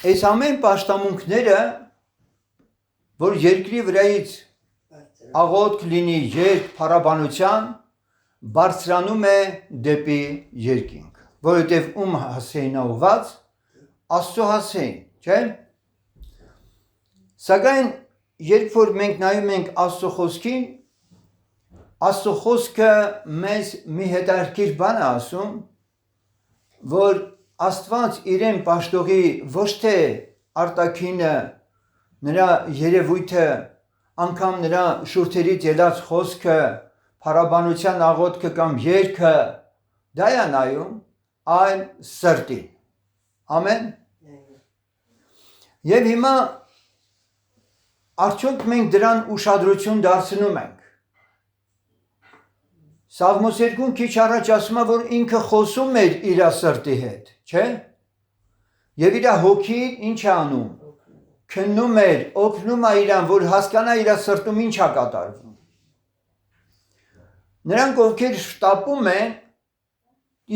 այս ամեն պաշտամունքները, որ երկրի վրայից աղոթք լինի երկ փառաբանության, բարձրանում է դեպի երկինք, որովհետև ում հասեին ուղված, Աստծո հասեին, չէ՞։ Սակայն երբ որ մենք նայում ենք Աստծո խոսքին, Աստծո խոսքը մեզ մի հետաքրքիր բան է ասում, որ Աստված իրեն պաշտողի ոչ թե արտաքինը, նրա երևույթը, անգամ նրա շուրթերից ելած խոսքը, փառաբանության աղոթքը կամ երգը, դա է նայում, այլ սրտին։ Ամեն։ Եվ հիմա արդյոք մենք դրան ուշադրություն դարձնում ենք։ Սաղմոս 2 քիչ առաջ ասում է, որ ինքը խոսում էր իր սրտի հետ, չէ՞։ Եվ իր հոգին ինչ է անում։ Քննում էր, օգնում է իրան, որ հասկանա իր սրտում ինչ է կատարվում։ Նրանք, ովքեր շտապում են,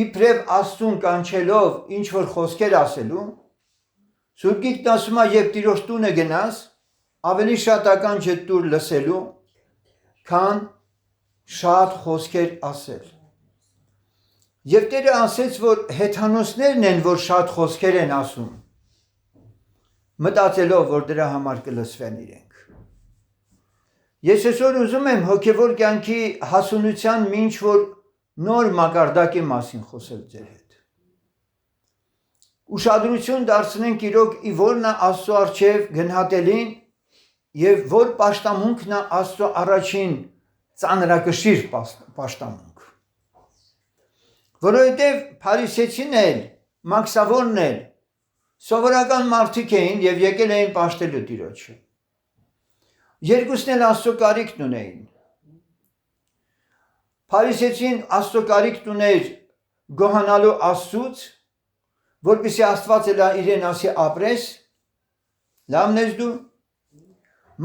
իբրև Աստծուն կանչելով ինչ որ խոսքեր ասելու, Սուրբ Գիրքն ասում է, երբ Տիրոջ տունը գնաս, ավելի շատ ականջ է տուր լսելու, քան շատ խոսքեր ասել։ Եվ Տերը ասեց, որ հեթանոսներն են, որ շատ խոսքեր են ասում, մտածելով, որ դրա համար կլսվեն իրենք։ Ես այսօր ուզում եմ հոգևոր կյանքի հասունության ինչ որ նոր մակարդակի մասին խոսել ձեր հետ։ Ուշադրություն դարձնենք իրոք որն է Աստծո առջև գնահատելին եւ որ պաշտամունքն է Աստծո առաջին ծանրակշիռ պաշտամունք։ Որովհետև փարիսեցին էլ, մաքսավորն էլ, սովորական մարդիկ էին եւ եկել էին պաշտելու Տիրոջը։ Երկուսն էլ Աստծո կարիքն ունեին։ Փարիսեցին Աստծո կարիքն ուներ գոհանալու Աստծուց, որպեսզի Աստված էլ իրեն ասի ապրես, լավն ես դու։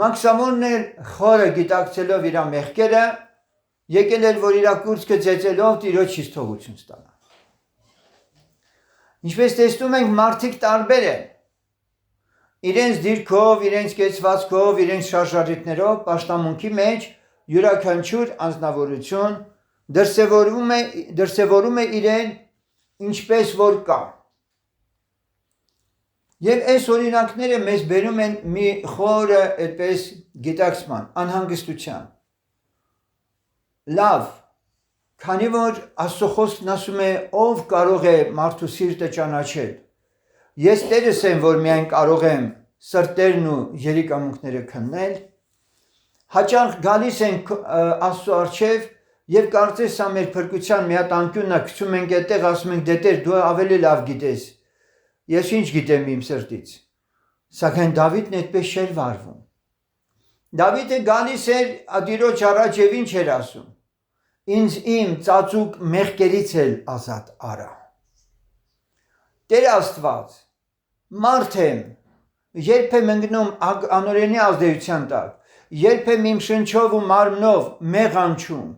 Մաքսամորն էլ խորը գիտակցելով իր մեղքերը, եկել էր, որ իր կուրծքը ծեծելով Տիրոջից թողություն ստանա։ Ինչպես տեսնում ենք, մարդիկ տարբեր են։ Իրենց դիրքով, իրենց կեցվածքով, իրենց շարժառիթներով պաշտամունքի մեջ յուրաքանչյուր անձնավորություն դրսևորում է իրեն ինչպես որ կա։ Եվ այս օրինակները մեզ բերում են մի խորը այդպես գիտակցման, անհանգստության։ Լավ, քանի որ Աստծո խոսքն ասում է, ով կարող է մարդու սիրտը ճանաչել։ Ես Տերս եմ, որ միայն կարող եմ սրտերն ու երիկամունքները քննել։ Հաճախ գալիս ենք Աստծո առջև եւ կարծես սա մեր փրկության մի հատ անկյունն է, գցում ենք այդտեղ, ասում ենք, դե Տեր, դու ավելի լավ գիտես։ Ես ինչ գիտեմ իմ սրտից։ Սակայն Դավիթն այդպես չէր վարվում։ Դավիթը գալիս էր Տիրոջ առաջ եւ ինչ էր ասում։ Ինձ իմ ծածուկ մեղքերից էլ ազատ արա։ Տեր Աստված, մարդ եմ, երբ եմ ընկնում անօրենի ազդեցության տակ, երբ եմ իմ շնչով ու մարմնով մեղանչում,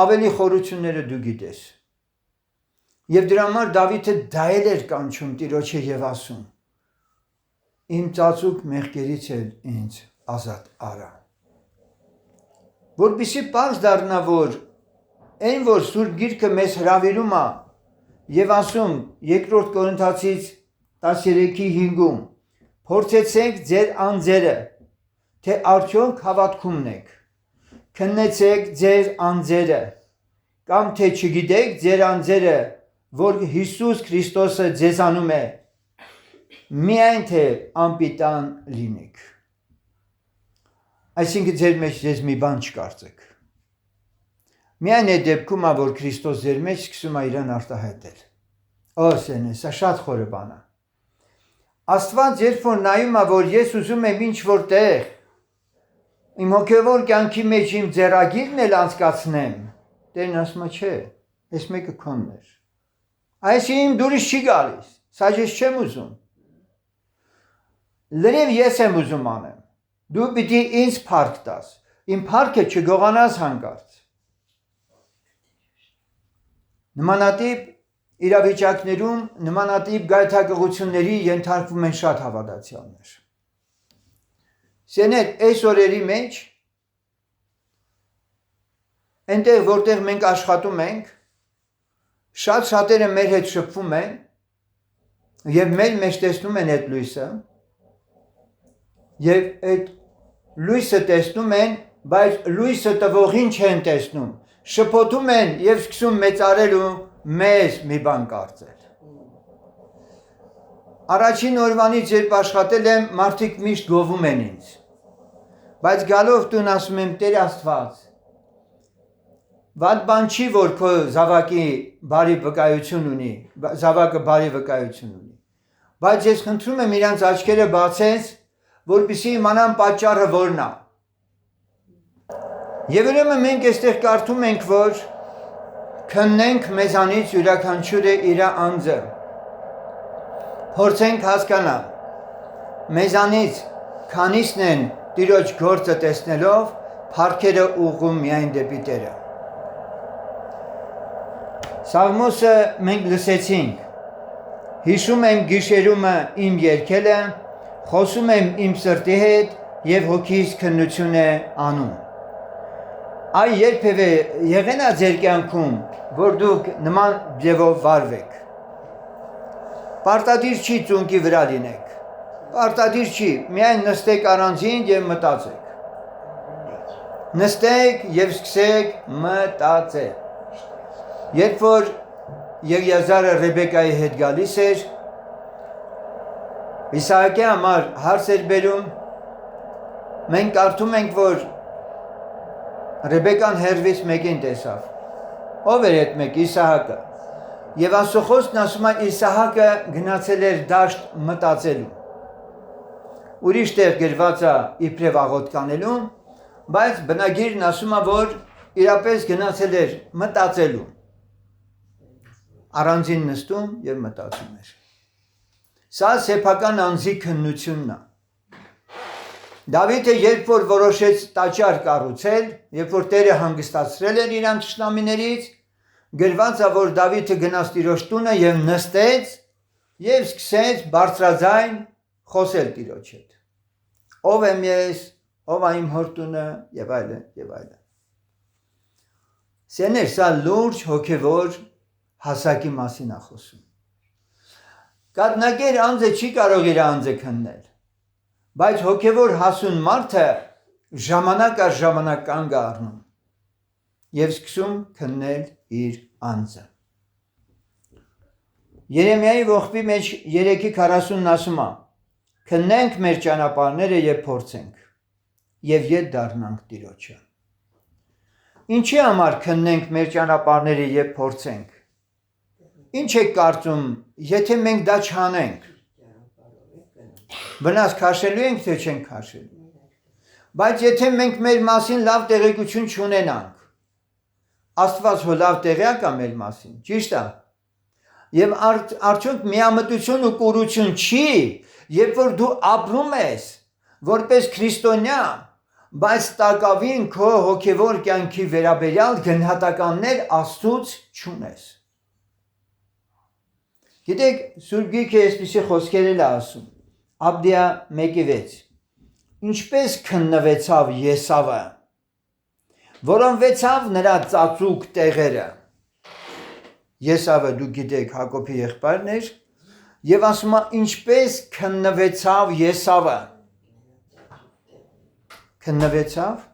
ավելի խորությունները դու գիտես։ Եվ դրա համար Դավիթը դա էր կանչում Տիրոջը եւ ասում. Իմ ծածուկ մեղքերից էլ ինձ ազատ արա։ Որպեսզի պարզ դառնա, որ այն որ Սուրբ Գիրքը մեզ հրավիրում է եւ ասում 2 Կորինթացից 13:5-ում փորձեցեք ձեր անձերը, թե արդյոք հավատքումն եք, քննեցեք ձեր անձերը, կամ թե չգիտեք ձեր անձերը, որ Հիսուս Քրիստոսը ձեզանում է, միայն թե անպիտան լինեք։ Այսինքն ձեր մեջ ձեզ մի բան չկարծեք։ Միայն այդ դեպքում է, որ Քրիստոս ձեր մեջ սկսում է իրան արտահայտել։ Սենե, սա շատ խորը բան է։ Աստված երբ որ նայում է, որ ես ուզում եմ ինչ որտեղ իմ հոգևոր կյանքի մեջ իմ ձեռագիրն էլ անցկացնեմ, Տերն ասում է, չէ, այս մեկը քոնն էր։ Այս իմ դուրս չի գալիս, սա ես չեմ ուզում։ Լրիվ ես եմ ուզում անեմ։ Դու պիտի ինձ փառք տաս, իմ փառքը չգողանաս հանկարծ։ Նմանատիպ իրավիճակներում նմանատիպ գայթակղությունների ենթարկվում են շատ հավատացյալներ։ Սեներ, այս օրերի մեջ, այնտեղ որտեղ մենք աշխատում ենք, շատ շատերը մեր հետ շփվում են եւ մեր մեջ տեսնում են այդ լույսը եւ այդ լույսը տեսնում են, բայց լույսը տվողին չեն տեսնում, շփոթում են եւ սկսում մեծարել ու մեզ մի բան կարծել։ Առաջին օրվանից երբ աշխատել եմ, մարդիկ միշտ գովում են ինձ, բայց գալով տուն ասում եմ Տեր Աստված, վատ բան չի, որ քո զավակի բարի վկայություն ունի, զավակը բարի վկայություն ունի, բայց ես խնդրում եմ իրանց աչքերը բացես, որպեսզի իմանան պատճառը որն է։ Եվ ուրեմն մենք այստեղ կարդում ենք, որ քննենք մեզանից յուրաքանչյուրը իր անձը, փորձենք հասկանալ, մեզանից քանիսն են Տիրոջ գործը տեսնելով փառքերը ուղղում միայն դեպի Տերը։ Սաղմոսը մենք լսեցինք, հիշում եմ գիշերումը իմ երգելը, խոսում եմ իմ սրտի հետ և հոգիս քննություն է անում։ Այ երբևէ եղել է ձեր կյանքում, որ դուք նման ձևով վարվեք։ Պարտադիր չի ծունկի վրա լինեք, պարտադիր չի, միայն նստեք առանձին և մտածեք։ Նստեք և սկսեք մտածել։ Երբ որ Եղիազարը Ռեբեկայի հետ գալիս էր, Իսահակի համար հարց էր բերում, մենք կարդում ենք, որ Ռեբեկան հեռվից մեկին տեսավ։ Ով էր այդ մեկ, Իսահակը։ Եվ Աստծո ասում է Իսահակը գնացել էր դաշտ մտածելու։ Ուրիշ տեղ գրված է իբրև աղոթք անելու, բայց բնագիրն ասում է, որ իրապես գնացել էր մտածելու։ Առանձին նստում և մտածում էր։ Սա սեփական անձի քննությունն է։ Դավիթը երբ որ որոշեց տաճար կառուցել, երբ որ Տերը հանգստացրել էր իրան թշնամիներից, գրված է, որ Դավիթը գնաց Տիրոջ տունը և նստեց և սկսեց բարձրաձայն խոսել Տիրոջ հետ։ Ով եմ ես, ով է իմ հոր տունը եւ այլն եւ այլն։ Սեներ, սա լուրջ հոգևոր հասակի մասին է խոսում։ Կաթնակեր անձը չի կարող իր անձը քննել, բայց հոգևոր հասուն մարդը ժամանակ առ ժամանակ կանգ է առնում եւ սկսում քննել իր անձը։ Երեմիայի ողբի մեջ 3:40-ն ասում է. քննենք մեր ճանապարհները եւ փորձենք եւ ետ դառնանք Տիրոջը։ Ինչի համար քննենք մեր ճանապարհները եւ փորձենք։ Ինչ եք կարծում, եթե մենք դա չանենք, վնաս քաշելու ենք, թե չենք քաշելու։ Բայց եթե մենք մեր մասին լավ տեղեկություն չունենանք, Աստված հո լավ տեղյակ է մեր մասին, ճիշտ է։ Եվ արդյոք միամտություն ու կուրություն չի, երբ որ դու ապրում ես որպես քրիստոնյա, բայց տակավին քո հոգևոր կյանքի վերաբերյալ գնահատականներ Աստծուց չունես։ Գիտեք, Սուրբ Գիրքը այսպիսի խոսքեր էլ է ասում, Աբդիա 1:6, ինչպես քննվեցավ Եսավը, որոնվեցավ նրա ծածուկ տեղերը։ Եսավը դուք գիտեք Հակոբի եղբայրն էր, եւ ասում է ինչպես քննվեցավ Եսավը։ Քննվեցավ,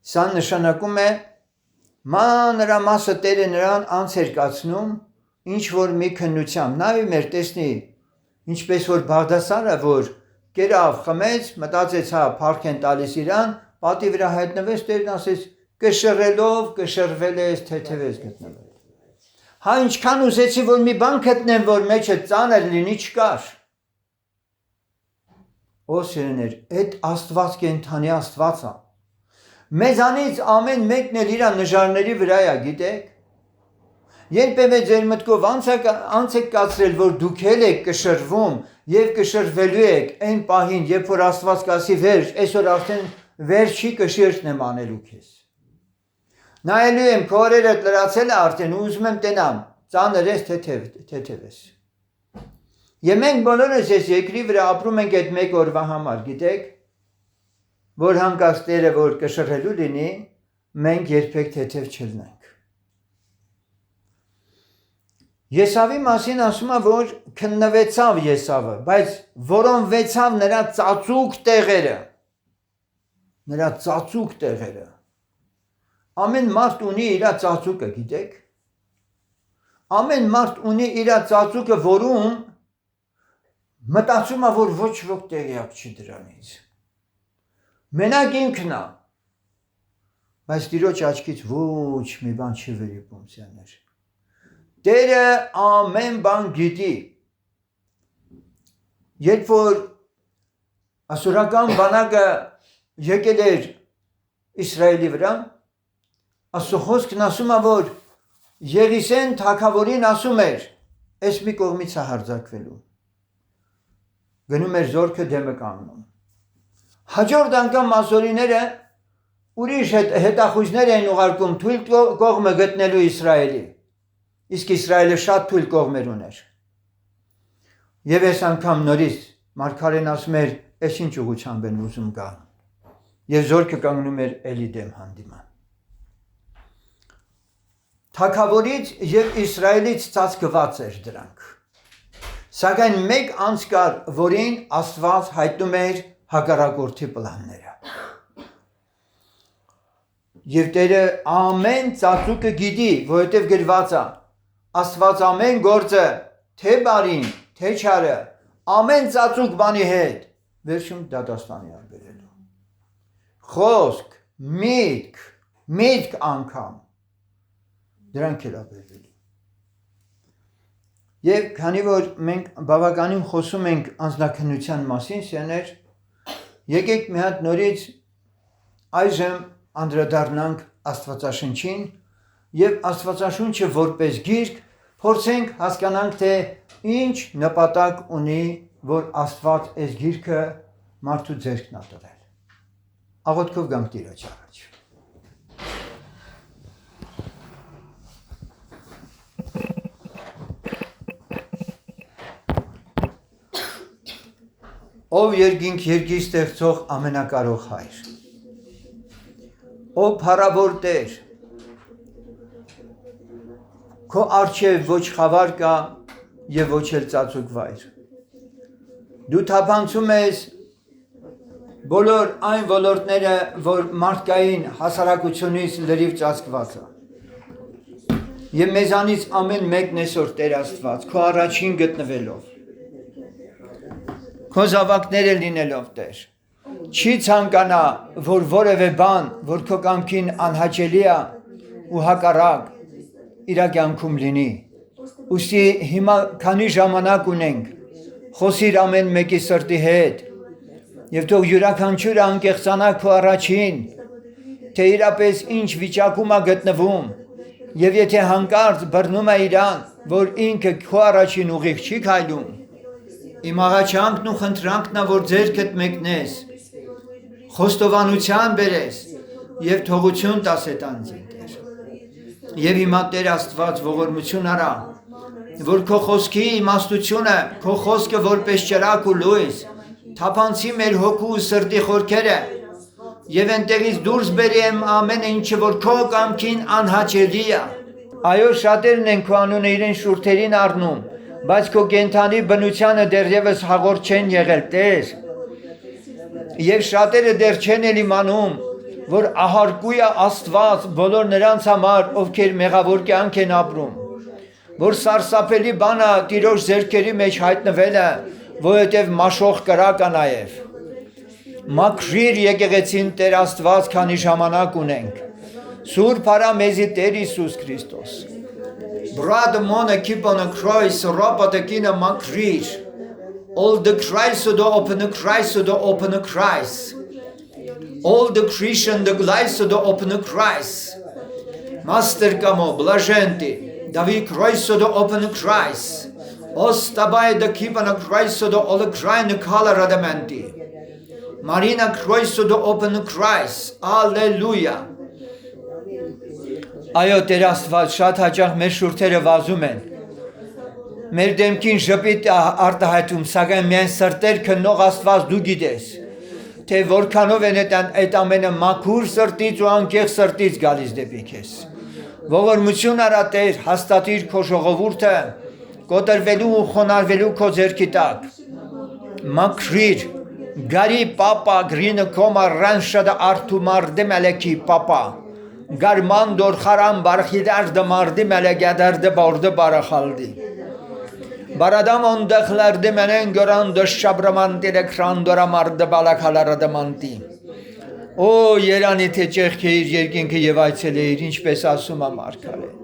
սա նշանակում է մանրամասը Տերը նրան անց էր կացնում ինչ որ մի քննությամբ։ Նայ մեր տեսնի, ինչպես որ Բաղդասարը, որ կերավ, խմեց, մտածեց, հա, փառք են տալիս իրան, պատի վրա հայտնվեց, Տերն ասեց, կշռելով կշռվել ես, թեթևես գտնվել։ Հա, ինչքան ուզեցի, որ մի բան գտնեմ, որ մեջը ծանր լինի, չկար։ Ո սիրեներ, այդ Աստված կենդանի Աստված է։ Մեզանից ամեն մեկն էլ իր նժարների վրա է, գիտեք։ Երբևէ ձեր մտքով անց եք կացրել, որ դուք էլ եք կշռվում եւ կշռվելու եք այն պահին, երբ որ Աստված կասի վերջ, այսօր արդեն վերջի կշիռն եմ անելու քեզ։ Նայելու եմ քո օրերը լրացել է արդեն ու ուզում եմ տենամ, ծանր ես, թեթև ես։ Եվ մենք բոլորս ես երկրի վրա ապրում ենք այդ մեկ օրվա համար, գիտեք, որ հանկարծ Տերը որ կշռելու լինի, մենք երբեք թեթև չլինենք։ Եսավի մասին ասում է, որ քննվեցավ Եսավը, բայց որոնվեցավ նրա ծածուկ տեղերը։ Ամեն մարդ ունի իր ծածուկը, գիտեք։ Ամեն մարդ ունի իր ծածուկը, որում մտածում է, որ ոչ ոք տեղյակ չի դրանից։ Մենակ ինքն է, բայց Տիրոջ աչքից ոչ մի բան չի վերիպում, սյաներ։ Տերը ամեն բան գիտի։ Երբ որ ասորական բանակը եկել էր Իսրայելի վրա, Աստծո խոսքն ասում է, որ Եղիսեն թագավորին ասում էր, այս մի կողմից է հարձակվելու։ Գնում էր զորքը դեմը կանգնում։ Հաջորդ անգամ ասորիները ուրիշ հետախույզներ էին ուղարկում թույլ կողմը գտնելու Իսրայելի։ Իսկ Իսրայելը շատ թույլ կողմեր ուներ։ Եվ այս անգամ նորից մարգարեն ասում էր, այս ինչ ուղղությամբ են ուզում գան։ Եվ զորքը կանգնում էր էլի դեմ հանդիման։ Թագավորից եւ Իսրայելից ծածկված էր դրանք։ Սակայն մեկ անց կար, որին Աստված հայտնում էր հակառակորդի պլանները։ Եվ Տերը ամեն ծածուկը գիտի, որովհետև գրված է, Աստված ամեն գործը, թե բարին, թե չարը, ամեն ծածուկ բանի հետ, վերջում դատաստանի աբերելու։ Խոսք, միտք անգամ, դրանք էլ աբերելու։ Եվ քանի որ մենք բավականին խոսում ենք անձնաքննության մասին, սեներ, եկեք մի հատ նորից այժմ անդրադառնանք Աստվածաշնչին եւ Աստվածաշունչը որպես գիրք փորձենք հասկանանք, թե ինչ նպատակ ունի, որ Աստված այս գիրքը մարդու ձեռքն է տվել։ Աղոթքով գանք Տիրոջ առաջ։ Ով երկինք երկիր ստեղծող ամենակարող Հայր, ով փառավոր Տեր, քո առջև ոչ խավար կա եւ ոչ էլ ծածուկ վայր։ Դու թափանցում ես բոլոր այն ոլորտները, որ մարդկային հասարակությունից լրիվ ծածկված է։ Եվ մեզանից ամեն մեկն այսօր Տեր Աստված, քո առաջին գտնվելով, քո զավակները լինելով Տեր, չի ցանկանա, որ որևէ բան, որ քո կամքին անհաճելի է ու հակառակ իր կյանքում լինի։ Ուստի հիմա քանի ժամանակ ունենք, խոսիր ամեն մեկի սրտի հետ եւ թող յուրաքանչյուրը անկեղծանա քո առաջին, թե իրապես ինչ վիճակում է գտնվում եւ եթե հանկարծ բռնում է իրան, որ ինքը քո առաջին ուղիղ չի քայլում, իմ աղաչանքն ու խնդրանքն է, որ ձեռքդ մեկնես, խոստովանության բերես եւ թողություն տաս այդ անձին, Տեր։ Եվ հիմա Տեր Աստված ողորմություն արա, որ քո խոսքի իմաստությունը, քո խոսքը որպես ճրակ ու լույս, թափանցի մեր հոգու ու սրտի խորքերը եւ այնտեղից դուրս բերեմ ամեն ինչը, որ քո կամքին անհաճելի է։ Այո, շատերն են քո անունը իրեն շուրթերին առնում, բայց քո կենթանի բնությանը դեռևս հաղորդ չեն եղել, Տեր։ Եվ շատերը դեռ չեն էլ իմանում, որ ահարկույ է Աստված բոլոր նրանց համար, ովքեր մեղավոր կյանք են ապրում, որ սարսափելի բան է Տիրոջ ձեռքերի մեջ հայտնվելը, որովհետև մաշող կրակ է նաև։ Մաքրիր եկեղեցին Տեր Աստված, քանի ժամանակ ունենք։ Սուրբ արա մեզի Տեր Հիսուս Քրիստոս։ Brother Mona keep on a cross, Ropatakina Makrir. All the Christ to the open a Christ to the open a Christ. All the Christian the Christ to the open a Christ. Master Kamo, Blаженти, David Christ to the open a Christ. Ostabai the keep on a Christ to the all the crying the color adamenti. Marina Christ to the open a Christ. Alleluia. Այո, Տեր Աստված, շատ հաճախ մեր շուրթերը վազում են։ Մեր դեմքին ժպիտ արտահայտում, սակայն միայն սրտեր քննող Աստված դու գիտես, թե որքանով են այդ ամենը մաքուր սրտից ու անկեղծ սրտից գալիս դեպի քեզ։ Ողորմություն արա Տեր, հաստատիր քո ժողովուրդը, կոտրվելու ու խոնարհվելու քո ձեռքի տակ։ Մաքրիր, գարի պապա գրինը կոմա ռանշադը արդու մարդի մելեքի պապա, գարմանդոր խարամ բարխիդար դը մարդի մելեգադար դը բորդը բարախալդի։ Բարադամ ոնդախլարդի մենեն գորան դշաբրամանտիրը քրանդորա մարդը բալակալարը մանտի։ Օ երանի թե ճեղքեիր երկինքը և այցելեիր, ինչպես ասում է մարգարեն։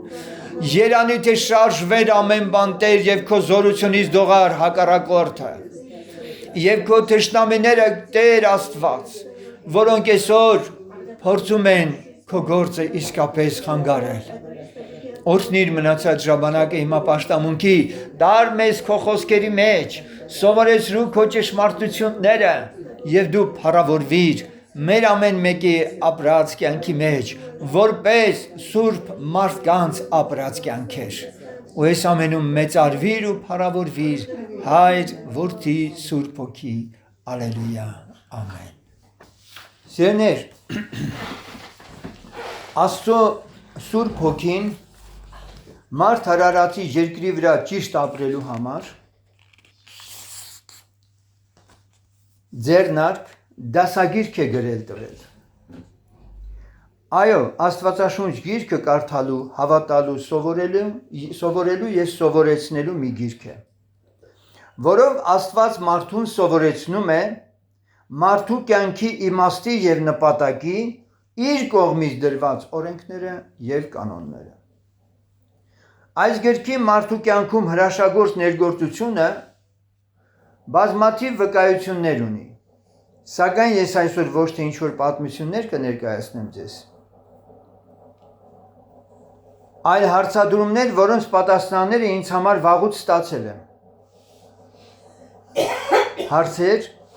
Երանի թե շարժվեր ամեն բան Տեր և քո զորությունից դողար հակառակորդը։ Եվ քո թշնամիները Տեր Աստված, որոնք այսօր փորձում են քո գործը իսկապես խանգարել։ Օրհնիր մնացած ժամանակը հիմա պաշտամունքի, դար մեզ քո խոսքերի մեջ, սովորեցրու քո ճշմարտությունները և դու փառավորվիր մեր ամեն մեկի ապրած կյանքի մեջ, որպես սուրբ մարդկանց ապրած կյանքեր։ Ու այս ամենում մեծարվիր ու փառավորվիր Հայր, Որդի, Սուրբ Հոգի, Ալելույա, ամեն։ Սիրներ, Աստծո Սուրբ Հոգին մարդ հարարացի երկրի վրա ճիշտ ապրելու համար ձեռնարկ դասագիրք է գրել տվել։ Այո, Աստվածաշունչ գիրքը կարդալու, հավատալու, սովորելու և սովորեցնելու մի գիրք է, որով Աստված մարդուն սովորեցնում է մարդու կյանքի իմաստի և նպատակի իր կողմից դրված օրենքները և կանոնները։ Այս գրքի մարդու կյանքում հրաշագործ ներգործությունը բազմաթիվ վկայություններ ունի, սակայն ես այսօր ոչ թե ինչ-որ պատմություններ կներկայացնեմ ձեզ, այլ հարցադրումներ, որոնց պատասխանները ինձ համար վաղուց ստացել եմ։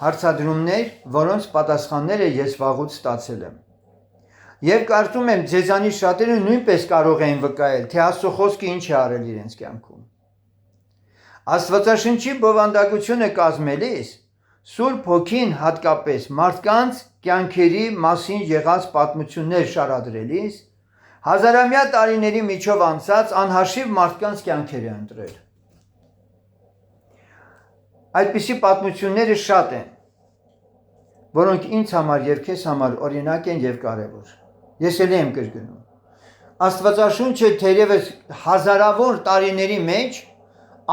Հարցադրումներ, որոնց պատասխանները ես վաղուց ստացել եմ։ Եվ կարծում եմ ձեզանից շատերը նույնպես կարող են վկայել, թե Աստծո խոսքը ինչ է արել իրենց կյանքում։ Աստվածաշնչի բովանդակությունը կազմելիս Սուրբ Հոգին հատկապես մարդկանց կյանքերի մասին եղած պատմություններ շարադրելիս հազարամյա տարիների միջով անցած անհաշիվ մարդկանց կյանքեր է ընտրել։ Այդպիսի պատմությունները շատ են, որոնք ինձ համար և քեզ համար օրինակ են և կարևոր։ Ես էլ եմ կրկնում։ Աստվածաշունչը թերևս հազարավոր տարիների մեջ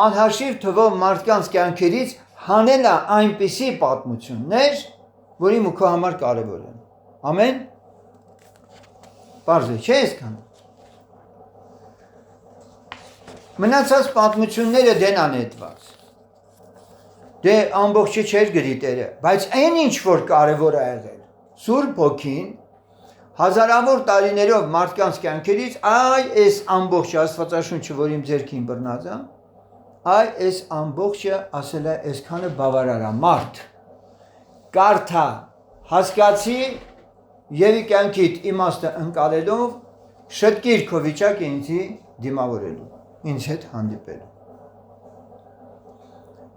անհաշիվ թվով մարդկանց կյանքերից հանել է այնպիսի պատմություններ, որի ու քո համար կարևոր են։ Ամեն։ Պարզ է, չէ՞ այսքանը։ Մնացած պատմությունները դեն անետված։ Դե ամբողջը չէր գրի Տերը, բայց այն ինչ որ կարևոր է եղել, Սուրբ Հոգին հազարավոր տարիներով մարդկանց կյանքերից այս ամբողջ Աստվածաշունչը, որ իմ ձեռքին բռնած է, այս ամբողջը ասել է այսքանը բավարար է, մարդ կարդա, հասկացի եւ կյանքիդ իմաստը ընկալելով շտկիր քո վիճակը ինձի դիմավորելու, ինձ հետ հանդիպելու։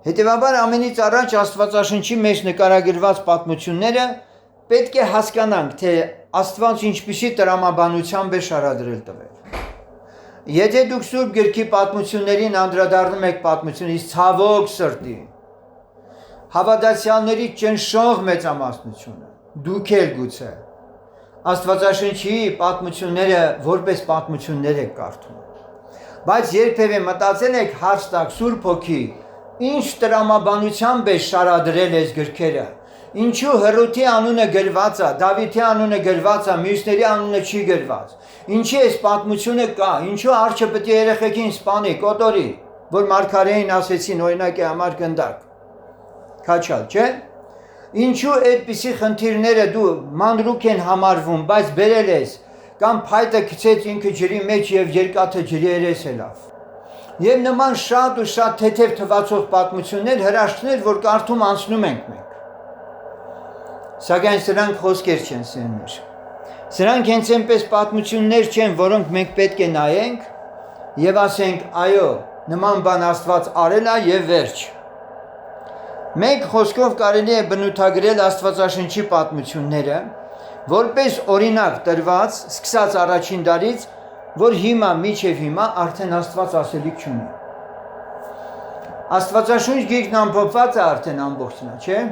Հետևաբար ամենից առաջ Աստվածաշնչի մեջ նկարագրված պատմությունները պետք է հասկանանք, թե Աստված ինչպիսի տրամաբանությամբ է շարադրել տվել։ Եթե դուք Սուրբ գրքի պատմություններին անդրադառնում եք պատմությունից ցավոք սրտի, հավատացյալների ճնշող մեծամասնությունը, դուք էլ գուցե Աստվածաշնչի պատմությունները որպես պատմություններ եք կարդում, բայց երբևէ մտածել եք հարց տալ Սուրբ Հոգի ինչ տրամաբանությամբ է շարադրել այս գրքերը, ինչու Հռոթի անունը գրված է, Դավիթի անունը գրված է, մյուսների անունը չի գրված, ինչի այս պատմությունը կա, ինչու արջը պետք է երեխեքին սպանի, կոտորի, որ մարգարեին ասեցին օրինակի համար գնդակ, քաչալ, չէ՞։ Ինչու այդպիսի խնդիրները դու մանրուք են համարվում, բայց բերել ես, կամ փայտը գցեց ինքը ջրի մեջ եւ երկաթը ջրի երես ելավ։ Եվ նման շատ ու շատ թեթև թվացող պատմություններ, հրաշքներ, որ կարդում անցնում ենք մենք։ Սակայն սրանք խոսքեր չեն սերներ։ Սրանք հենց այնպես պատմություններ չեն, որոնք մենք պետք է նայենք եւ ասենք, այո, նման բան Աստված արել է եւ վերջ։ Մեկ խոսքով կարելի է բնութագրել Աստվածաշնչի պատմությունները, որպես օրինակ տրված, սկսած առաջին դարից, որ հիմա միջև հիմա արդեն Աստված ասելիք չունի։ Աստվածաշունչ գիրքն ամփոփված է արդեն ամբողջնա, չէ՞։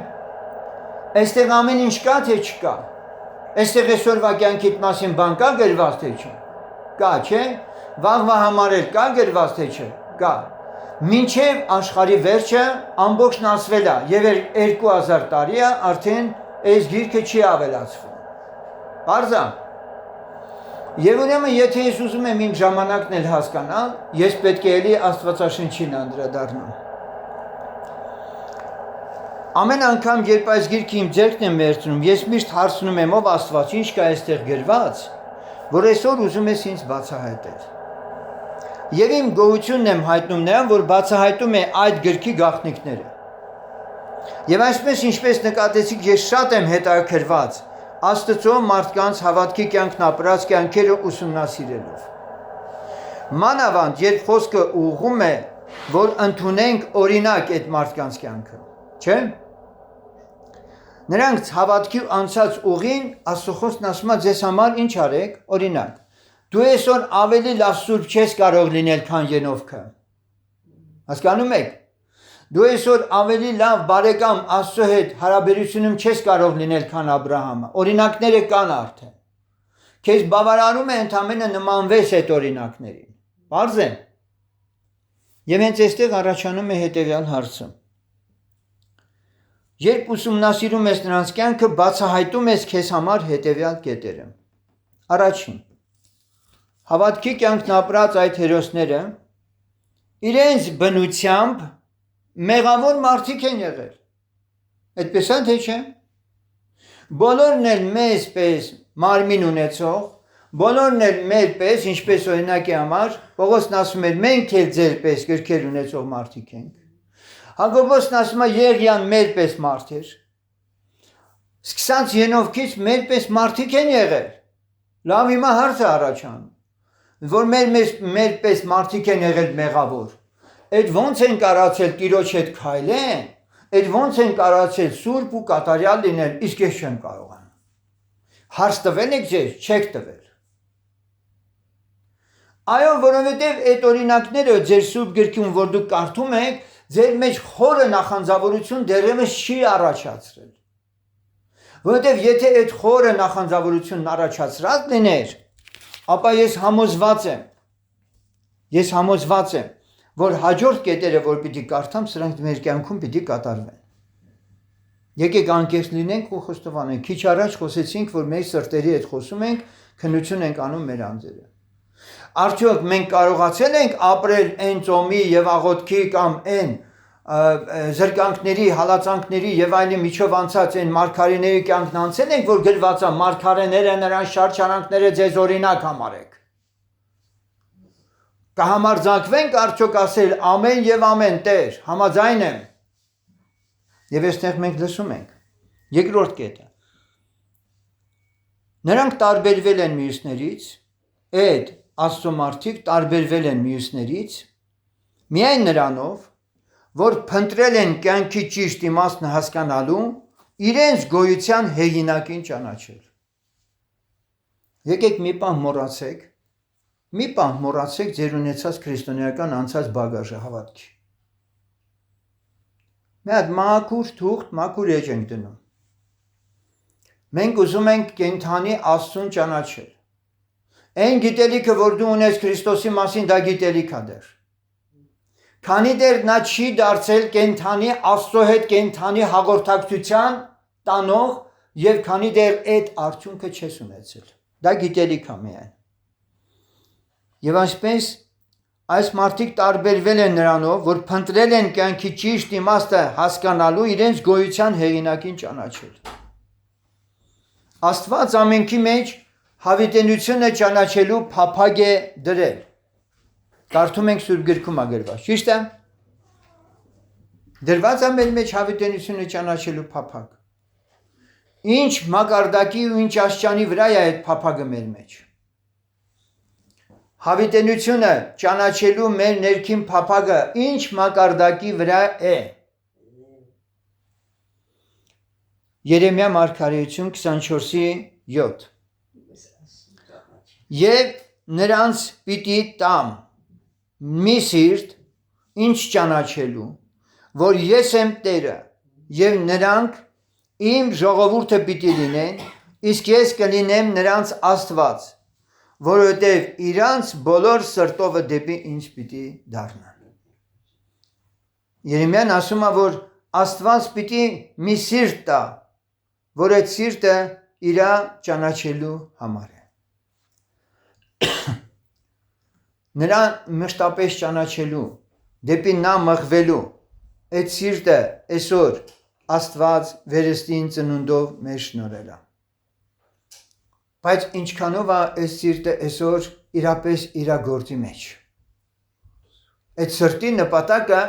Այստեղ ամեն ինչ կա թե չկա։ Այստեղ այսօրվա կյանքիդ մասին բան կա գրված թե չէ։ Կա, չէ՞։ Վաղվա համար էլ կա գրված թե չէ։ Կա։ Մինչև աշխարհի վերջը ամբողջն ասվել է եւ 2000 տարի է արդեն այս գիրքը չի ավելացվում։ Բարձա։ Եվ ուրեմն եթե ես ուզում եմ իմ ժամանակն էլ հասկանալ, ես պետք է էլի Աստվածաշնչին անդրադառնամ։ Ամեն անգամ, երբ այս գիրքը իմ ձեռքն եմ վերցնում, ես միշտ հարցնում եմ, ով Աստված, ինչ կա այստեղ գրված, որ այսօր ուզում ես ինձ բացահայտել։ Եվ իմ գոհությունն եմ հայտնում նրան, որ բացահայտում է այդ գրքի գաղտնիքները։ Եվ այսպես ինչպես նկատեցիք, ես շատ եմ հետաքրքրված Աստծո մարդկանց հավատքի կյանքն ապրած կյանքերը ուսումնասիրելով։ Մանավանդ, երբ խոսքը ուղղում է, որ ընդունենք օրինակ այդ մարդկանց կյանքը, չէ՞։ Նրանք հավատքի անցած ուղին Աստծո խոսքն ասում է ձեզ համար ինչ արեք, օրինակ։ Դու այսօր ավելի լավ սուրբ չես կարող լինել, քան Ենովքը։ Հասկանում եք։ Դու այսօր ավելի լավ բարեկամ Աստծո հետ հարաբերությունում չես կարող լինել, քան Աբրահամը։ Օրինակները կան արդեն։ Քեզ բավարարում է ընդամենը նմանվես այդ օրինակներին։ Պարզ է։ Եվ հենց այստեղ առաջանում է հետևյալ հարցը։ Երբ ուսումնասիրում ես նրանց կյանքը, բացահայտում ես քեզ համար հետևյալ կետերը։ Առաջին, հավատքի կյանքն ապրած այդ հերոսները իրենց բնությամբ մեղավոր մարդիկ են եղել։ Այդպես է թե չէ։ Բոլորն էլ մեզպես մարմին ունեցող, բոլորն էլ մերպես, ինչպես օրինակի համար, Պողոսն ասում էր, մենք էլ ձերպես գրքեր ունեցող մարդիկ ենք։ Հակոբոսն ասում է, Եղիան մերպես մարդ էր։ Սկսած Ենովքից մերպես մարդիկ են եղել։ Լավ հիմա հարցը առաջանում, որ մերպես մարդիկ են եղել մեղավոր։ Այդ ոնց են կարացել Տիրոջ հետ քայլեն, այդ ոնց են կարացել սուրբ ու կատարյալ լինել, իսկ ես չեմ կարողանում։ Հարց տվել եք ձեզ, չեք տվել։ Այո, որովհետև այդ օրինակները ձեր սուրբ գրքում, որ դուք կարդում եք, ձեր մեջ խորը նախանձավորություն դեռևս չի առաջացրել։ Որովհետև եթե այդ խորը նախանձավորությունն առաջացրած լիներ, ապա ես համոզված եմ, որ հաջորդ կետերը, որ պիտի կարդամ, սրանք մեր կյանքում պիտի կատարվեն։ Եկեք անկեղծ լինենք ու խոստովանենք։ Քիչ առաջ խոսեցինք, որ մեր սրտերի հետ խոսում ենք, քննություն ենք անում մեր անձերը։ Արդյոք մենք կարողացել ենք ապրել այն ծոմի եւ աղոթքի կամ այն զրկանքների, հալածանքների եւ այլի միջով անցած այն մարգարեների կյանքն անցել ենք, որ գրված է մարգարեները նրանց շարժարանքները ձեզ օրինակ համարեք։ Կհամարձակվենք արդյոք ասել ամեն եւ ամեն Տեր, համաձայն եմ։ Եվ այստեղ մենք լսում ենք։ Երկրորդ կետը։ Նրանք տարբերվել են մյուսներից, այդ Աստծո մարդիկ տարբերվել են մյուսներից, միայն նրանով, որ փնտրել են կյանքի ճիշտ իմաստն հասկանալու, իրենց գոյության հեղինակին ճանաչել։ Եկեք մի պահ մոռացեք ձեր ունեցած քրիստոնեական անցած բագաժը հավատքի։ Մի հատ մաքուր թուղթ, մաքուր էջ ենք դնում։ Մենք ուզում ենք կենդանի Աստծուն ճանաչել։ Այն գիտելիքը, որ դու ունես Քրիստոսի մասին, դա գիտելիք է դեռ։ Քանի դեռ նա չի դարձել կենդանի Աստծո հետ կենդանի հաղորդակցության տանող եւ քանի դեռ այդ արդյունքը չես ունեցել։ Դա գիտելիք է միայն։ Եվ այսպես այս մարդիկ տարբերվել են նրանով, որ փնտրել են կյանքի ճիշտ իմաստը հասկանալու, իրենց գոյության հեղինակին ճանաչել։ Աստված ամենքի մեջ հավիտենությունը ճանաչելու փափագ է դրել։ Կարդում ենք Սուրբ գրքում գրված, ճիշտ է։ Դրված է մեր մեջ հավիտենությունը ճանաչելու փափագ։ Ինչ մակարդակի ու ինչ աստիճանի վրա է այդ փափագը մեր մեջ։ Հավիտենությունը ճանաչելու մեր ներքին փափագը ինչ մակարդակի վրա է։ Երեմիա մարգարեություն 24:7 Եվ նրանց պիտի տամ մի սիրտ ինչ ճանաչելու, որ ես եմ Տերը, եւ նրանք իմ ժողովուրդը պիտի լինեն, իսկ ես կլինեմ նրանց Աստված, որովհետև իրանց բոլոր սրտովը դեպի ինձ պիտի դառնան։ Երեմիան ասում է, որ Աստված պիտի մի սիրտ տա, որ այդ սիրտը իրա ճանաչելու համար է։ Նրան մշտապես ճանաչելու, դեպի նա մղվելու, այդ սիրտը այսօր Աստված վերստին ծնունդով մեր շնորհել է։ Բայց ինչքանով է այս սիրտը այսօր իրապես իր գործի մեջ։ Այդ սրտի նպատակը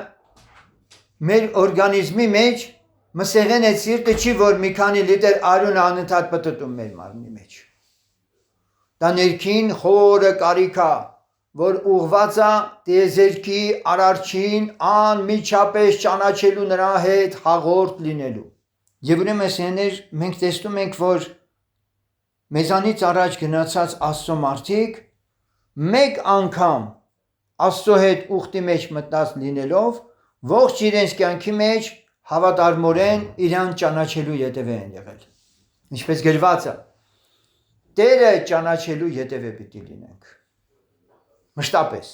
մեր օրգանիզմի մեջ մսեղեն այդ սիրտը չի, որ մի քանի լիտր արյուն անընդհատ պտտում մեր մարմնի մեջ։ Դա ներքին խորը կարիք է, որ ուղղված է տիեզերքի արարչին անմիջապես ճանաչելու նրա հետ հաղորդ լինելու։ Եվ ուրեմն այսինքն մենք տեսնում ենք, որ մեզանից առաջ գնացած Աստծո մարդիկ մեկ անգամ Աստծո հետ ուխտի մեջ մտած լինելով ողջ իրենց կյանքի մեջ հավատարմորեն իրան ճանաչելու ետևը են եղել։ Ինչպես գրված է, Տերը ճանաչելու ետևը պիտի լինենք։ Մշտապես։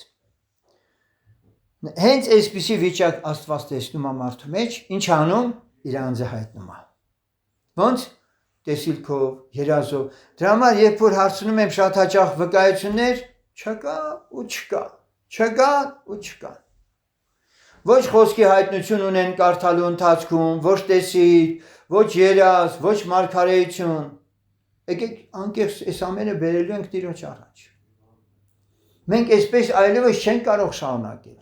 Հենց այսպիսի վիճակ Աստված տեսնում է մարդու մեջ, ինչ անում, իր անձը հայտնում է։ Ոնց տեսիլքով, երազով։ Դրա համար երբ որ հարցնում եմ շատ հաճախ վկայություններ, չկա ու չկա, չկա ու չկա։ Ոչ խոսքի հայտնություն ունեն կարդալու ընթացքում, ոչ տեսիլ, ոչ երազ, ոչ մարգարեություն։ Եկեք անկեղծ այս ամենը բերելու ենք Տիրոջ առաջ։ Մենք այսպես այլևս չենք կարող շարունակել։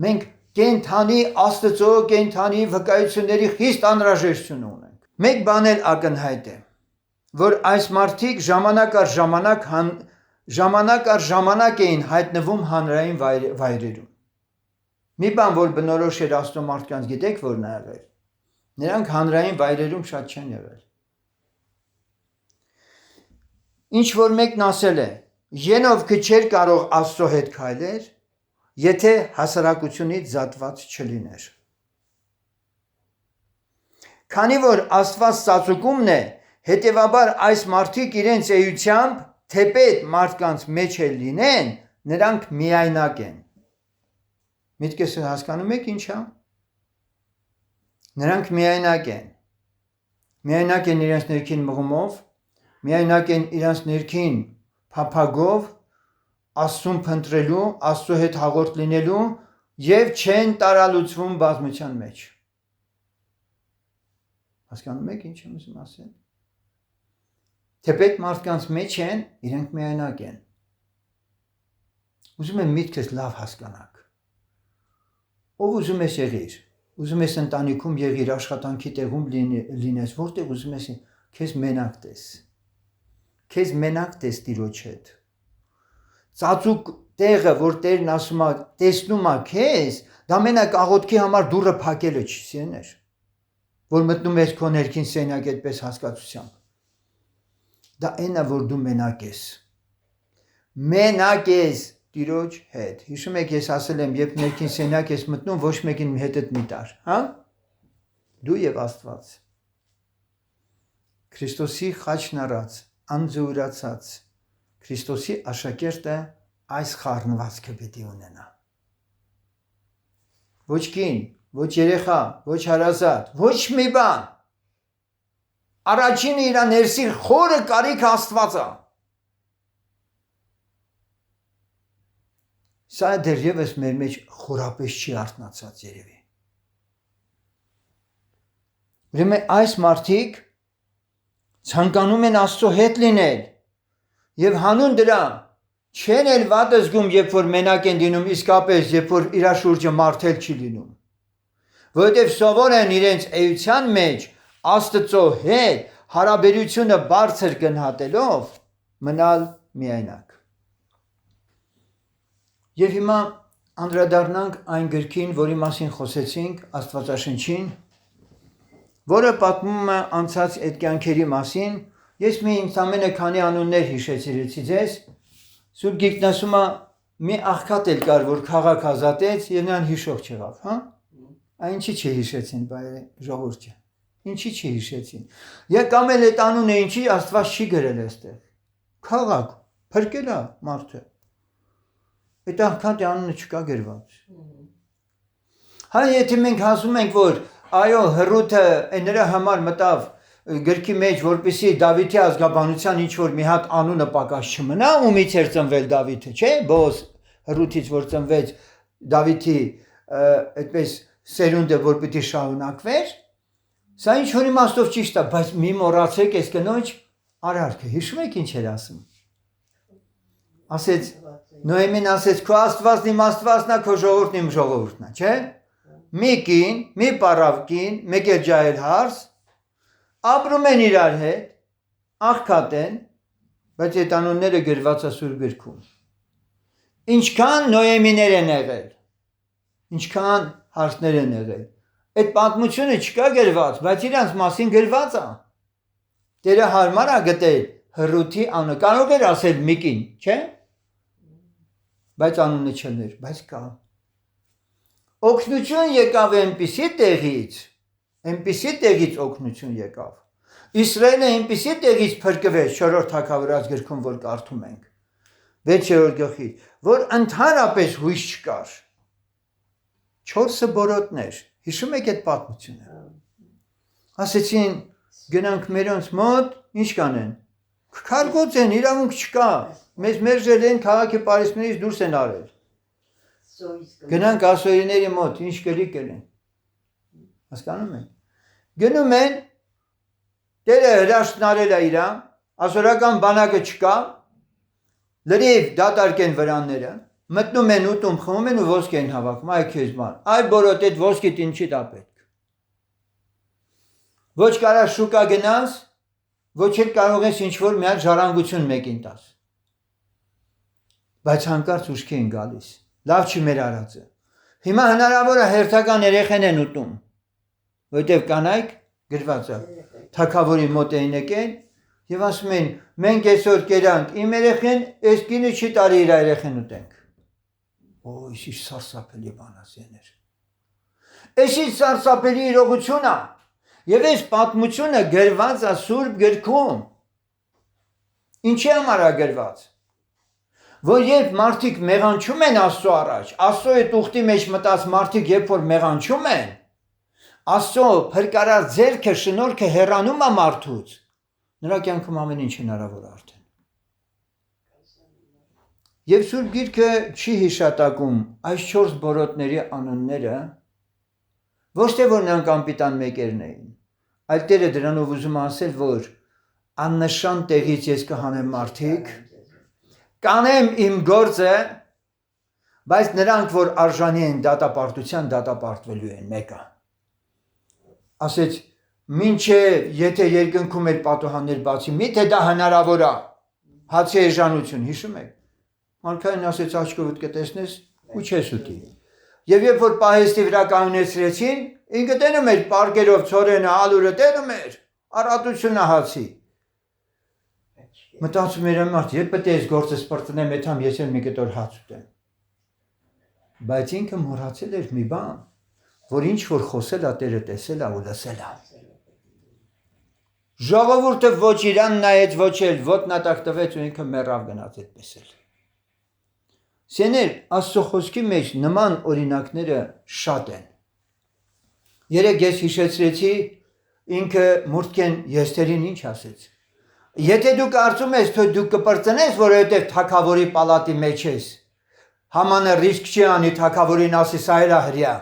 Մենք կենթանի Աստծո կենթանի վկայությունների խիստ անհրաժեշտություն ունենք։ Մեկ բան էլ ակնհայտ է, որ այս մարդիկ ժամանակ առ ժամանակ էին հայտնվում հանրային վայրերում։ Մի բան, որ բնորոշ էր Աստծո մարդկանց, գիտեք որն է եղել։ Նրանք հանրային վայրերում շատ չեն եղել։ Ինչ որ մեկն ասել է, Ենովքը չէր կարող Աստծո հետ քայլել, եթե հասարակությունից զատված չլիներ։ Քանի որ Աստված ծածուկումն է, հետևաբար այս մարդիկ իրենց էությամբ թեպետ մարդկանց մեջ էլ լինեն, նրանք միայնակ են։ Միտքս հասկանում եք ինչ է։ Նրանք միայնակ են։ Միայնակ են իրենց ներքին մղումով, միայնակ են իրենց ներքին փափագով, Աստծուն փնտրելու, Աստծո հետ հաղորդ լինելու եւ չեն տարալուծվում բազմության մեջ։ Հասկանում եք ինչ եմ ուզում ասել։ Թեպետ մարդկանց մեջ են, իրենք միայնակ են։ Ուզում եմ միտքս լավ հասկանաք։ Ով ուզում ես եղիր, ուզում ես ընտանիքում եղիր, աշխատանքի տեղում լինես, որտեղ ուզում ես, քեզ մենակ տես։ Քեզ մենակ տես Տիրոջ հետ։ Ծածուկ տեղը, որ Տերն ասում է, տեսնում է քեզ, դա մենակ աղոթքի համար դուռը փակելը չի, սիրներ, որ մտնում ես քո ներքին սենյակ այդպես հասկացությամբ։ Դա այն է, որ դու մենակ ես։ Մենակ ես Տիրոջ հետ։ Հիշում եք, ես ասել եմ, երբ ներքին սենյակ ես մտնում, ոչ մեկին հետդ մի տար, հա? Դու եւ Աստված։ Քրիստոսի խաչն առած, անձուրացած, Քրիստոսի աշակերտը այս խառնվածքը պիտի ունենա։ Ոչ կին, ոչ երեխա, ոչ հարազատ, ոչ մի բան։ Առաջինը իր ներսի խորը կարիք Աստված է։ Սա դեռևս մեր մեջ խորապես չի արթնացած երևի։ Ուրեմն այս մարդիկ ցանկանում են Աստծո հետ լինել եւ հանուն դրա չեն էլ վատ զգում, երբ որ մենակ են լինում, իսկապես երբ որ իր շուրջը մարդել չի լինում։ Որովհետեւ սովոր են իրենց էության մեջ Աստծո հետ հարաբերությունը բարձր գնահատելով մնալ միայնակ։ Եվ հիմա անդրադառնանք այն գրքին, որի մասին խոսեցինք, Աստվածաշնչին, որը պատմում է անցած այդ կյանքերի մասին։ Ես ինձ ամենը քանի անուններ հիշեցրեցի ձեզ։ Սուրբ Գիրքն ասում է մի աղքատ էլ կար, որ քաղաք ազատեց եւ նրան հիշող չեղավ, հա։ Ինչի՞ չհիշեցին, բայ ժողովուրդը։ Ինչի՞ չհիշեցին։ Կամ էլ այդ անունը ինչի Աստված չի գրել այստեղ։ Քաղաք, փրկել է մարդը։ Այդ աղքատի անունը չկա գրված։ Հա, եթե մենք ասում ենք, որ այո, Հռութը նրա համար մտավ գրքի մեջ, որպեսզի Դավիթի ազգաբանության ինչ որ մի հատ անունը պակաս չմնա, ումից էր ծնվել Դավիթը, չէ՞, Բոոզ Հռութից որ ծնվեց Դավիթի այդպես սերունդը, որ պիտի շարունակվեր, սա ինչ որ իմաստով ճիշտ է, բայց մի մոռացեք այս կնոջ արարքը, հիշում եք ինչ էր ասում։ Ասեց Նոեմին ասեց քո Աստվածն իմ Աստվածն է, քո ժողովուրդն իմ ժողովուրդն է, չէ՞։ Մի կին, մի պարավ կին, մեկ էլ ջահել հարս, ապրում են իրար հետ, աղքատ են, բայց այդ անունները գրված է Սուրբ Գրքում։ Ինչքան Նոեմիներ են եղել, ինչքան հարսներ են եղել։ Այդ պատմությունը չկա գրված, բայց իրանց մասին գրված է։ Տերը հարմար է գտել Հռութի անունը, կարող էր ասել Միկին, չէ՞։ Բայց անունը չներ, բայց կա։ Օգնություն եկավ այնպիսի տեղից օգնություն եկավ։ Իսրայելը այնպիսի տեղից փրկվեց 4-րդ Թագավորաց գրքում, որ կարդում ենք 6-րդ գլխի, որ ընդհանրապես հույս չկար։ 4 բորոտներ, հիշում եք այդ պատմությունը։ Ասեցին գնանք մերոնց մոտ, ինչ կանեն։ Քարգոծեն, իրավունք չկա։ Մեզ մերժել են, քաղաքի պարիսպներից դուրս են արել։ Գնանք ասորիների մոտ, ինչ կլի կլեն։ Հասկանում եք։ Գնում են, Տերը հրաշքնարել է իրան, ասորական բանակը չկա, լրիվ դատարկ են վրանները, մտնում են ուտում, խմում են ու ոսկի են հավաքում, այ քեզ բան, այ բորոտ այդ ոսկիդ ինչի տա պետք։ Ոչ կարա շուկա գնաս, ոչ էլ կարող ես ինչ-որ մի հատ ժառանգություն մեկին տաս։ Բայց հանկարծ ուշքի են գալիս, լավ չի մեր արածը։ Հիմա հնարավոր է հերթական երեխեն են ուտում, որտև կանայք գրված է, թագավորի մոտ էին եկել եւ ասում են մենք այսօր կերանք իմ երեխեն, այս կինը չի տարի իր երեխեն ուտենք։ Օ, ինչ սարսափելի բան է զեներ։ Էսի սարսափելի իրողություն է։ Եվ այս պատմությունը գրված է Սուրբ Գրքում։ Ինչի համար է գրված։ Որ երբ մարդիկ մեղանչում են Աստծո առաջ, Աստծո այդ ուխտի մեջ մտած մարդիկ երբ որ մեղանչում են, Աստծո փրկարար ձեռքը շնորհքը հեռանում է մարդուց, նրա կյանքում ամեն ինչ հնարավոր է արդեն։ Եվ Սուրբ Գիրքը չի հիշատակում այս 4 բորոտների անունները, ոչ թե որ նրանք անպիտան մեկերն էին, այլ Տերը դրանով ուզում ասել, որ աննշան տեղից ես կհանեմ մարդիկ, կանեմ իմ գործը, բայց նրանք, որ արժանի են դատապարտության, դատապարտվելու են մեկը։ Ասեց, մինչև եթե երկնքում էր պատուհաններ բացի, միթե դա հնարավոր է, հացի էժանություն, հիշում եք։ Մարգարեն ասեց աչքովդ կտեսնես ու չես ուտի։ Եվ երբ որ պահեստի վրա կանգնեցրեցին, ինքը տենում էր պարկերով ցորենը, ալուրը տենում էր, առատությունը հացի։ Մտածում էր մարդ, երբ պետք է այս գործը սպրտնեմ, եթամ ես էլ մի կտոր հաց ուտեմ։ Բայց ինքը մոռացել էր մի բան, որ ինչ որ խոսել է Տերը տեսել է ու լսել է։ Ժողովուրդը ոչ իրան նայեց, ոչ էլ ոտնատակ տվեց ու ինքը մեռավ գնաց այդպես էլ։ Սեներ, Աստծո խոսքի մեջ նման օրինակները շատ են։ Երեք ես հիշեցրեցի, ինքը Մուրթկեն Եստերին ինչ ասեց։ Եթե դու կարծում ես, թե դու կպրծնես, որովհետև թագավորի պալատի մեջ ես, Համանը ռիսկ չի անի թագավորին ասի սա էլ է հրյա։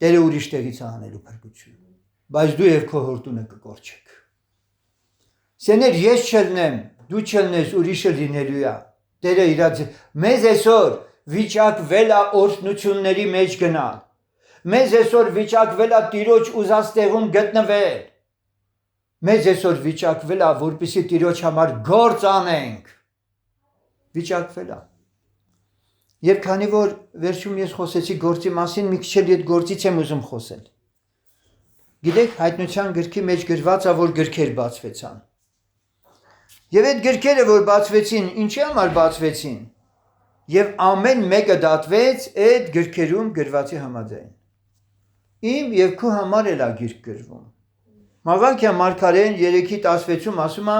Տերը ուրիշ տեղից է անելու փրկություն, բայց դու եւ քո հորտունը կկորչեք։ Սեներ ես չելնեմ, դու չելնես, ուրիշը լինելու է։ Տերը իր մեզ այսօր վիճակվել է օրհնությունների մեջ գնալ։ Մեզ այսօր վիճակվել է Տիրոջ ուզած տեղում գտնվել։ մեզ այսօր վիճակվել է, որպեսզի Տիրոջ համար գործ անենք։ Վիճակվել է։ Եվ քանի որ վերջում ես խոսեցի գործի մասին, մի քիչ էլ այդ գործից եմ ուզում խոսել։ Գիտեք, հայտնության գրքի մեջ գրված է, որ գրքեր բացվեցան։ Եվ այդ գրքերը, որ բացվեցին, ինչի համար բացվեցին։ Եվ ամեն մեկը դատվեց այդ գրքերում գրվածի համաձայն։ Իմ եւ քո համար էլ է գիրք գրվում։ Մաղաքիա մարգարեն 3:16-ում ասում է.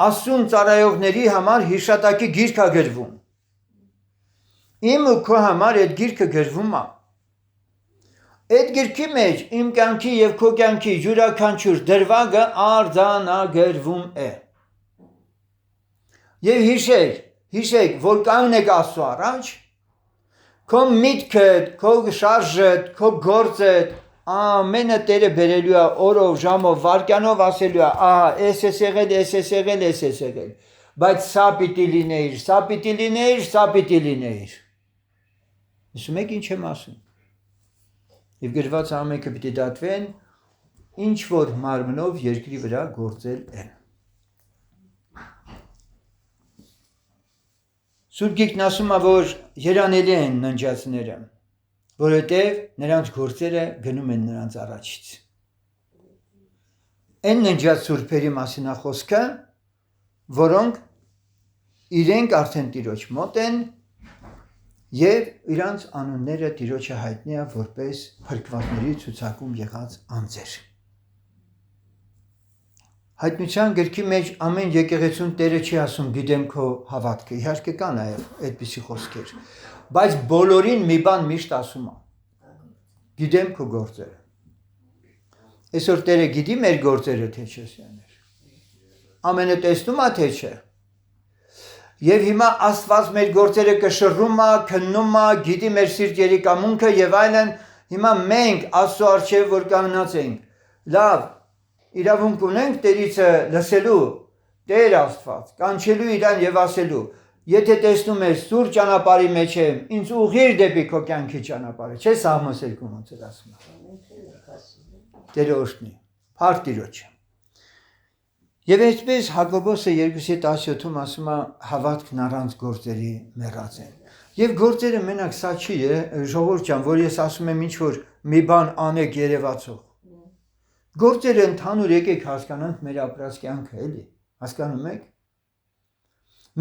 Աստծուն ծառայողների համար հիշատակի գիրք է գրվում։ Իմ ու քո համար այդ գիրքը գրվում է։ Այդ գիրքի մեջ իմ կյանքի եւ քո կյանքի յուրաքանչյուր դրվագը արձանագրվում է։ Եվ հիշեք, որ կանգ եք Աստծո առաջ, քո միտքդ, քո շարժդ, քո գործդ, ամենը Տերը բերելու է օրով, ժամով, վայրկյանով ասելու է, ահա, էս եղել, բայց սա պիտի լինեիր։ Իսկ մեկ ինչ եմ ասում։ Եվ գրված ամենքը պիտի դատվեն, ինչ որ մարմնով երկրի վրա գործել են։ Սուրբ Գիրքն ասում է, որ երանելի են ննջածները, որովհետև նրանց գործերը գնում են նրանց առաջից։ Այն ննջած սուրբերի մասին է խոսքը, որոնք իրենք արդեն Տիրոջ մոտ են եւ իրանց անունները Տիրոջը հայտնի է որպես փրկվածների ցուցակում եղած անձեր։ Հայտնության գրքի մեջ ամեն եկեղեցուն Տերը չի ասում գիտեմ քո հավատքը, իհարկե կա նաեւ այդպիսի խոսքեր, բայց բոլորին մի բան միշտ ասում է. գիտեմ քո գործերը։ Այսօր Տերը գիտի մեր գործերը թե չէ սյաներ։ Ամենը տեսնում է թե չէ։ Եվ հիմա Աստված մեր գործերը կշռում է, քննում է, գիտի մեր սիրտ երիկամունքը եւ այլն, հիմա մենք Աստծո առջեւ որ կանգնած ենք, լավ, իրավունք ունենք Տերիցը լսելու, Տեր Աստված, կանչելու իրան եւ ասելու, եթե տեսնում ես սուր ճանապարհի մեջ եմ, ինձ ուղղիր դեպի քո կյանքի ճանապարհը, չէ՞ Սաղմոս 2 ոնց էր ասում։ Տերը օրհնի, փառք Տիրոջը։ Եվ այսպես Հակոբոսը 2:17-ում ասում է հավատքն առանց գործերի մեռած են։ Եվ գործերը մենակ սա չի, ժողովուրդ ջան, որ ես ասում եմ ինչ որ մի բան անեք երևացող։ Գործերը ընդհանուր եկեք հասկանանք մեր ապրած կյանքը, էլի։ Հասկանում եք։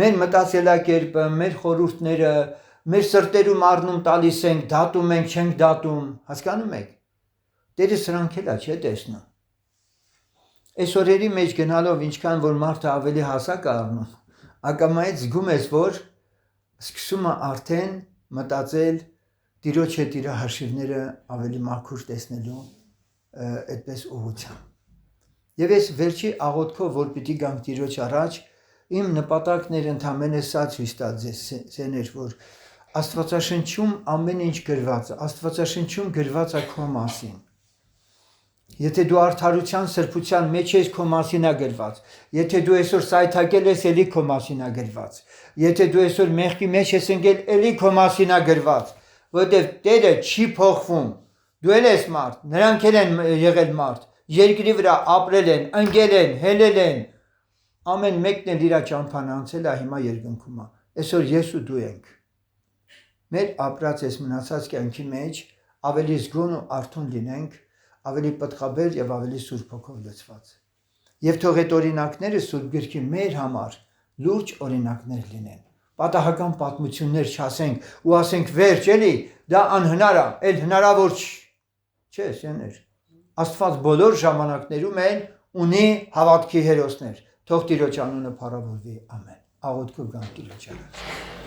Մեր մտածելակերպը, մեր խորհուրդները, մեր սրտերում առնում տալիս ենք, դատում ենք, չենք դատում, հասկանում եք։ Տերը սրանք էլ է, չէ՞ տեսնում։ Այս օրերի մեջ գնալով ինչքան որ մարդը ավելի հասակ է առնում, ակամայից զգում ես, որ սկսում է արդեն մտածել Տիրոջ հետ իր հաշիվները ավելի մաքուր տեսնելու այդպես ուղղությամբ։ Եվ այս վերջի աղոթքով, որ պիտի գանք Տիրոջ առաջ, իմ նպատակն էր ընդամենը սա ցույց տալ ձեզ, որ Աստվածաշնչում ամեն ինչ գրված է, Աստվածաշնչում գրված է քո մասին։ Եթե դու արդարության սրբության մեջ ես, քո մասին է գրված։ Եթե դու այսօր սայթակել ես, ելի քո մասին է գրված։ Եթե դու այսօր մեղքի մեջ ես ընկել, ելի քո մասին է գրված, որովհետև Տերը չի փոխվում։ Դու ես մարդ, նրանք են եղել մարդ, երկրի վրա ապրել են, ընկել են, հելել են։ Ամեն մեկն էլ իր ճամփան անցել է, հիմա երկնքում է։ Այսօր ես ու դու ենք։ Մեր ապրած այս մնացած կյանքի մեջ ավելի զգոն ու արթուն լինենք, ավելի պտղաբեր եւ ավելի Սուրբ Հոգով լցված։ Եվ թող այդ օրինակները Սուրբ Գրքի մեր համար լուրջ օրինակներ լինեն։ Պատահական պատմություններ չասենք ու ասենք վերջ էլի, դա անհնար է, այլ հնարավոր չէ, սեներ։ Աստված բոլոր ժամանակներում էլ ունի հավատքի հերոսներ։ Թող Տիրոջ անունը փառավորվի, ամեն։ Աղոթքով գանք Տիրոջ առաջ։